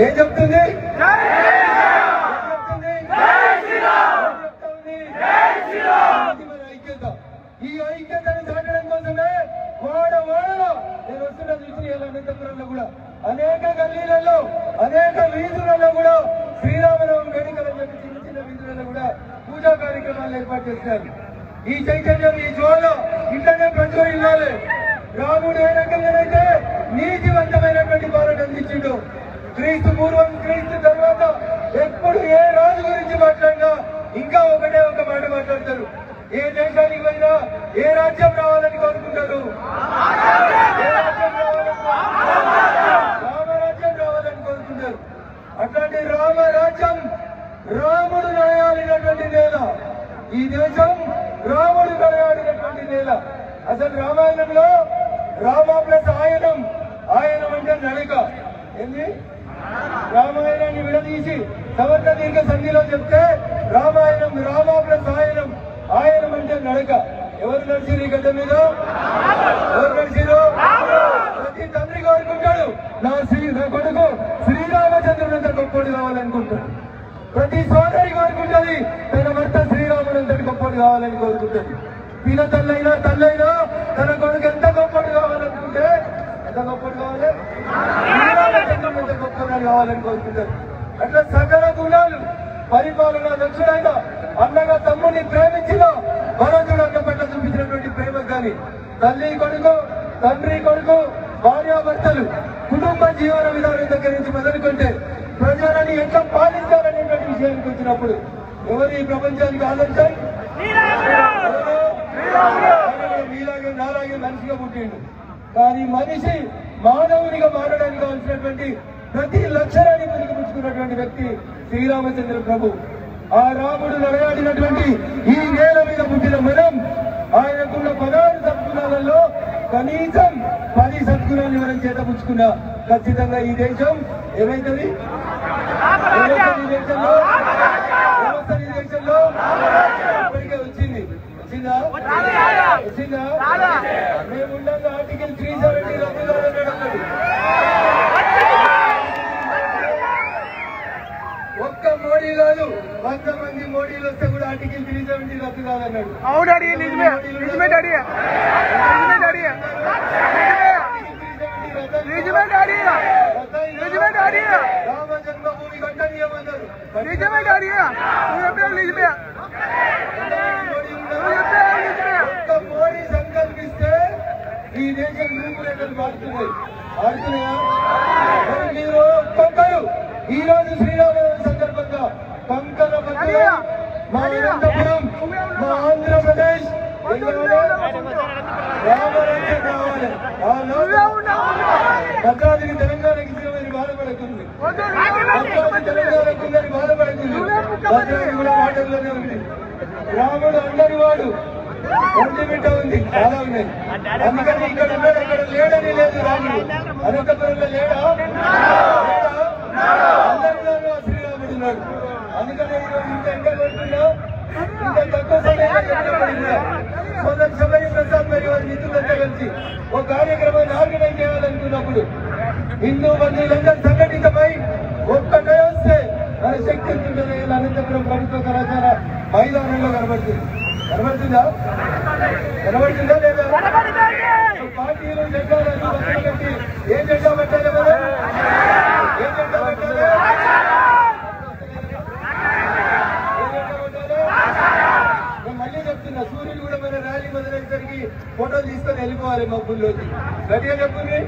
ఏం చెప్తుంది? ఐక్యత. ఈ ఐక్యతను చాటడం కోసమే వాడవాడలో నేను వస్తున్న చూసి అనంతపురంలో కూడా అనేక గల్లీలలో అనేక వీధులలో కూడా శ్రీరామనవమి వేడుకలని చెప్పి చిన్న చిన్న వీధులలో కూడా పూజా కార్యక్రమాలు ఏర్పాటు చేస్తారు. ఈ చైతన్యం ఈ జ్వాల ఇంట్లోనే ప్రజ్వరిల్లాలి. రాముడు ఏ రకంగానైతే నీతివంతమైనటువంటి పాలన అందించిండు. క్రీస్తు పూర్వం క్రీస్తు తర్వాత ఎప్పుడు ఏ రాజు గురించి మాట్లాడినా ఇంకా ఒకటే ఒక మాట మాట్లాడతారు. ఏ దేశానికి పోయినా ఏ రాజ్యం రావాలని కోరుకుంటారు? రామరాజ్యం రావాలని కోరుకుంటారు. అట్లాంటి రామరాజ్యం రాముడు నడయాడినటువంటి నేల. ఈ దేశం రాముడు నడయాడినటువంటి నేల. అసలు రామాయణంలో రామ ప్లస్ ఆయనం, ఆయనం అంటే నడక. ఏంది? రామాయణాన్ని విడదీసి సమర్థ దీర్ఘ సంధిలో చెప్తే రామాయణం రామ ప్లస్ ఆయనం, ఆయనం అంటే నడక. ఎవరు నడిచిరు ఈ గడ్డ మీద? ఎవరు నడిచిరు? ప్రతి తండ్రి కోరుకుంటాడు నా కొడుకు శ్రీరామచంద్రునంత గొప్పడు కావాలనుకుంటాడు. ప్రతి సోదరి కోరుకుంటుంది తన భర్త శ్రీరామునంతటి గొప్పడు కావాలని కోరుకుంటుంది. పిల్ల తల్లైనా తల్లైనా తన కొడుకు ఎంత గొప్పడు కావాలనుకుంటే ఎంత గొప్పడు కావాలి? శ్రీరామచంద్రునంత గొప్పడు కావాలని కోరుకుంటారు. అట్లా సకల గుణాలు పరిపాలన దక్షుడైన అన్నగా తమ్ముని ప్రేమించిన భరతుడు అన్న పట్ల చూపించినటువంటి ప్రేమ కానీ తల్లి కొడుకు తండ్రి కొడుకు భార్యాభర్తలు కుటుంబ జీవన విధానం దగ్గర నుంచి మొదలుకుంటే ప్రజలని ఎట్లా పాలించాలనేటువంటి విషయానికి వచ్చినప్పుడు ఎవరు ఈ ప్రపంచానికి ఆదర్శం? మీలాగే నాలాగే మనిషిగా పుట్టిండు. కానీ మనిషి మానవునిగా మారడానికి కావాల్సినటువంటి ప్రతి లక్షణాన్ని పుచ్చుకున్నటువంటి వ్యక్తి శ్రీరామచంద్ర ప్రభు. ఆ రాముడు నడయాడినటువంటి ఈ నేల మీద పుట్టిన మనం ఆయనకున్న 16 సద్గుణాలలో కనీసం 10 సద్గుణాలు మనం చేతపుచ్చుకున్నా ఖచ్చితంగా ఈ దేశం ఏమైతుంది? ఈ దేశంలో ఇప్పటికే వచ్చింది. వచ్చిందా? మేముండగా ఆర్టికల్ 370 రద్దు కాదన్నాడు. ఒక్క మోడీ కాదు 100 మంది మోడీలు వస్తే కూడా ఆర్టికల్ 370 రద్దు కాదన్నాడు. రామ జన్మభూమి కట్టనీయమన్నారు. ఒక్క మోడీ సంకల్పిస్తే ఈ దేశం రూపురేఖలు మారుతున్నాయా? మీరు ఒక్కొక్కరు ఈ రోజు శ్రీరామనవమి సందర్భంగా కంకణ బద్దులై మా అనంతపురం మా ఆంధ్రప్రదేశ్ రామరాజ్యం కావాలి. భద్రాద్రికి తెలంగాణకి ఇచ్చినమని బాధపడుతుంది. భద్రాద్రి తెలంగాణకు ఉందని బాధపడుతుంది. భద్రాద్రి కూడా వాటర్లోనే ఉంది. రాముడు అందరి వాడు. ఒంటి బిడ్డ ఉంది, చాలా ఉన్నాయి. అందుకని ఇక్కడ ఉన్నాడు, అక్కడ లేడని లేదు. రాముడు అనంతపురంలో లేడా? అందరిలోనూ శ్రీరాముడు ఉన్నాడు. అందుకనే ఈరోజు ఇంత ఎండ కొడుతున్నా ఇంత తక్కువ సమయంలో సోదరు శబరి ప్రసాద్ మరియు వారి మిత్రులంతా కలిసి ఒక కార్యక్రమాన్ని ఆర్గనైజ్ చేయాలనుకున్నప్పుడు హిందూ బంధువులందరూ సంఘటితమై ఒక్కటే వస్తే మన శక్తి ఉంటుందని అనంతపురం ప్రభుత్వ కళాశాల మైదానంలో కనబడుతుందా లేదా? పార్టీలు జెండాలు కట్టి ఏ జెండా పెట్టాలి? మనం ఏ జెండా పెట్టాలి? నేను మళ్ళీ చెప్తున్నా, సూర్యుడు కూడా మన ర్యాలీ మొదలయ్యేసరికి ఫోటోలు తీసుకొని వెళ్ళిపోవాలి మబ్బుల్లోకి. గట్టిగా చెప్పుంది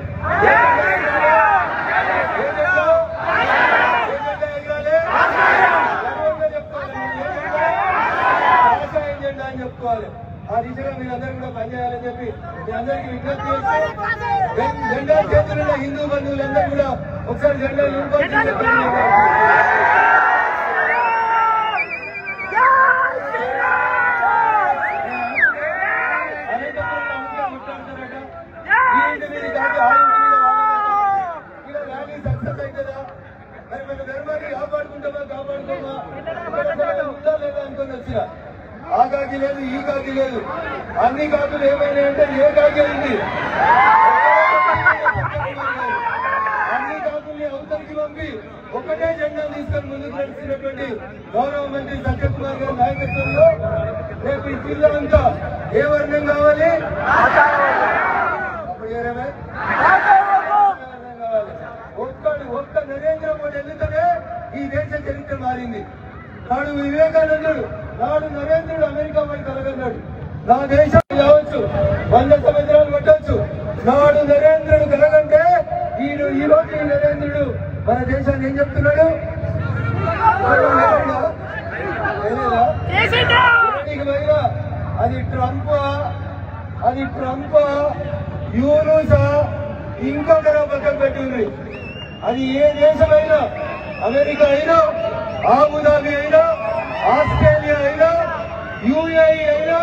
జెండా అని చెప్పుకోవాలి. ఆ దిశగా మీరందరూ కూడా పనిచేయాలని చెప్పి మీ అందరికీ విజ్ఞప్తి చేస్తే జెండా చేతులున్న హిందూ బంధువులందరూ కూడా ఒకసారి జెండా ర్యాలీ సక్సెస్ అవుతుందా? మరి మన ధర్మాన్ని కాపాడుకోమా ఉందా లేదా అనుకుని వచ్చిన ఆ కాకి లేదు, ఈ కాకి లేదు. అన్ని కాకులు ఏమైనాయంటే ఏ కాకి అయింది? అన్ని కాకుల్ని అవతలికి పంపి ఒకటే జెండా తీసుకొని ముందుకు నడుస్తున్నటువంటి గౌరవ మంత్రి సత్యకుమార్ గారి నాయకత్వంలో రేపు ఈ జిల్లా అంతా ఏ వర్ణం కావాలి? ఒక్క నరేంద్ర మోడీ ఎందుకంటే ఈ దేశ చరిత్ర మారింది. నాడు వివేకానందుడు, నాడు నరేంద్రుడు అమెరికా పోయి కలగన్నాడు. నా దేశం కావచ్చు 100 సంవత్సరాలు పట్టవచ్చు. నాడు నరేంద్రుడు కలగంటే ఈ రోజు ఈ నరేంద్రుడు మన దేశాన్ని ఏం చెప్తున్నాడు? అది ట్రంప్ యూనుసా ఇంకొకరు పక్కన పెట్టి ఉంది. అది ఏ దేశమైనా, అమెరికా అయినా, ఆబుదాబి అయినా, ఆస్ట్రేలియా అయినా, యుఏఈ అయినా,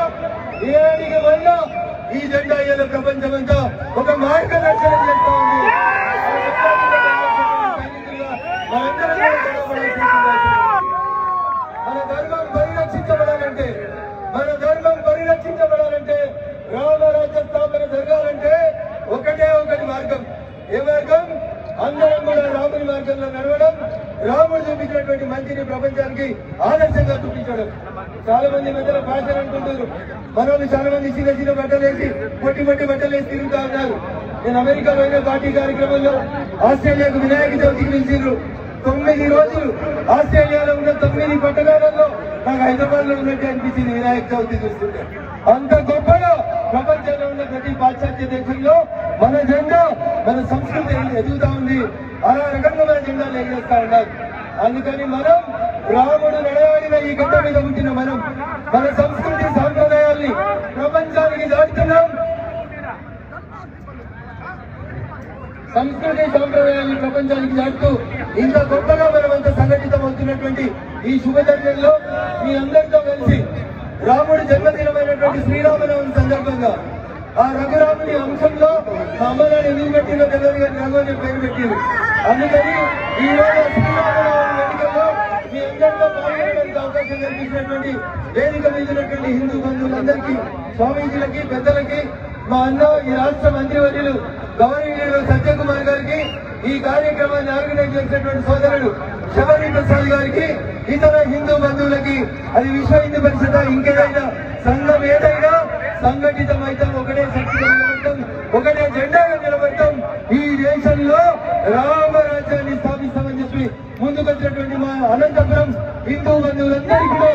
ఏడికి వల్ల ఈ జెండా ఇలా ప్రపంచమంతా ఒక మార్గదర్శనం చేస్తా ఉంది. మన ధర్మం పరిరక్షించబడాలంటే, రామరాజ్య స్థాపన జరగాలంటే ఒకటి మార్గం. ఏ మార్గం? అందరం కూడా రాముని మార్గంలో నడవడం, రాముడు చూపించినటువంటి మంచిని ప్రపంచానికి ఆదర్శంగా చూపించడం. చాలా మంది మధ్యలో ఫ్యాషన్ అనుకుంటారు. మనోళ్ళు చాలా మంది చిన్న బట్టలేసి పొట్టి బట్టలేసి తిరుగుతా ఉన్నారు. నేను అమెరికా పోయిన పార్టీ కార్యక్రమంలో ఆస్ట్రేలియాకు వినాయక చవితికి పిలిచిండ్రు. 9 రోజులు ఆస్ట్రేలియాలో ఉన్న 9 పట్టణాలలో నాకు హైదరాబాద్ లో ఉన్నట్టు అనిపించింది వినాయక చవితి చూస్తుంటే. అంత గొప్పగా ప్రపంచంలో ఉన్న ప్రతి పాశ్చాత్య దేశంలో మన జెండా, మన సంస్కృతి ఎదుగుతా ఉంది. అలా రకంగా మన జెండాలు ఎగరేస్తా ఉన్నారు. అందుకని మనం రాముడు నడయాడిన ఈ గడ్డ మీద పుట్టిన మనం మన సంస్కృతి సాంప్రదాయాల్ని ప్రపంచానికి దాటుతున్నాం. సంస్కృతి సాంప్రదాయాన్ని ప్రపంచానికి దాటుతూ ఇంత గొప్పగా మనమంతా సంఘటితం అవుతున్నటువంటి ఈ శుభతరుణంలో మీ అందరితో కలిసి రాముడి జన్మదినమైనటువంటి శ్రీరామనవమి సందర్భంగా ఆ రఘురాముని అంశంలో మా అమ్మనాన్ని ఎందుకు పెట్టిందో తెలియదు కానీ రఘుని పేరు పెట్టింది. అందుకని ఈ రోజు శ్రీరామనవమి వేదికలో మీ అందరితో పాల్గొనడానికి అవకాశం కల్పించినటువంటి వేదిక మీద ఉన్నటువంటి హిందూ బంధువులందరికీ, స్వామీజీలకి, పెద్దలకి, మా అన్న ఈ రాష్ట్ర మంత్రివర్యులు గౌరవనీయులు సత్యకుమార్ గారికి, ఈ కార్యక్రమాన్ని ఆర్గనైజ్ చేసినటువంటి సోదరుడు శబరి ప్రసాద్ గారికి, ఇతర హిందూ బంధువులకి, అది విశ్వ హిందూ పరిషత్ ఇంకేదైనా సంఘం ఏదైనా సంఘటితమైతే ఒకటే శక్తిగా నిలబడతాం, ఒకటే జెండాగా నిలబడతాం. ఈ దేశంలో రామరాజ్యాన్ని స్థాపిస్తామని చెప్పి ముందుకొచ్చినటువంటి మా అనంతపురం హిందూ బంధువులందరికీ కూడా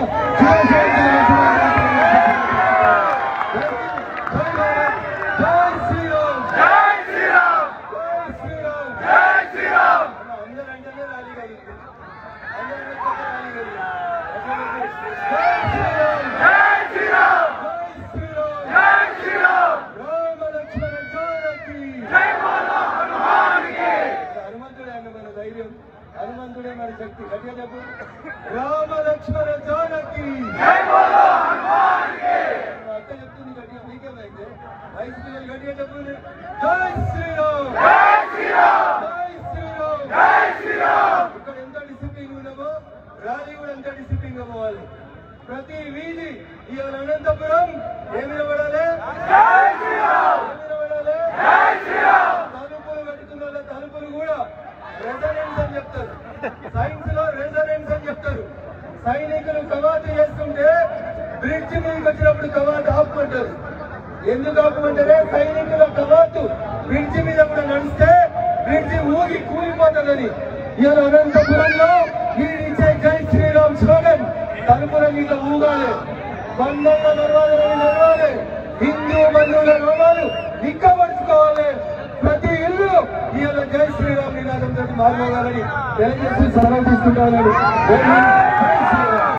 హనుమంతుడే మన శక్తి. గట్టిగా చెప్పు, రామ లక్ష్మణ జానకి. అక్క చెప్తుంది గట్టిగా, మీకేమైతే వయసు పిల్లలు గట్టిగా చెప్పు, జై శ్రీరామ్, జై శ్రీరామ్, జై శ్రీరామ్. ఇక్కడ ఎంత డిసిప్లిన్ ఉన్నామో ర్యాలీ కూడా ఎంత డిసిప్లిన్ గా పోవాలి. ప్రతి వీధి ఇవాళ అనంతపురం ఏమి నిలబడాలి? తలుపులు కట్టుకున్న వాళ్ళ తలుపులు కూడా రెజనెన్స్ అని చెప్తారు, సైన్స్ లో రెజనెన్స్ అని చెప్తారు. సైనికులు కవాతు చేస్తుంటే బ్రిడ్జ్ మీదకి వచ్చినప్పుడు కవాతు ఆపుకుంటారు. ఎందుకు ఆపుకుంటారే? సైనికుల కవాతు బ్రిడ్జ్ మీద కూడా నడిస్తే బ్రిడ్జ్ ఊగి కూలిపోతుందని. ఇవాళ అనంతపురంలో మీరిచ్చే జై శ్రీరామ్ స్లోగన్ తలుపులని ఇట్లా ఊగాలి, బంధంలో నడవాలి, హిందూ బంధువుల రోమాలు నిక్కబడుచుకోవాలి. ప్రతి ఇల్లు ఇవాళ జై శ్రీరామ్ నినాదంతో మారిపోవాలని తెలియజేసి సెలవు తీసుకుంటాను.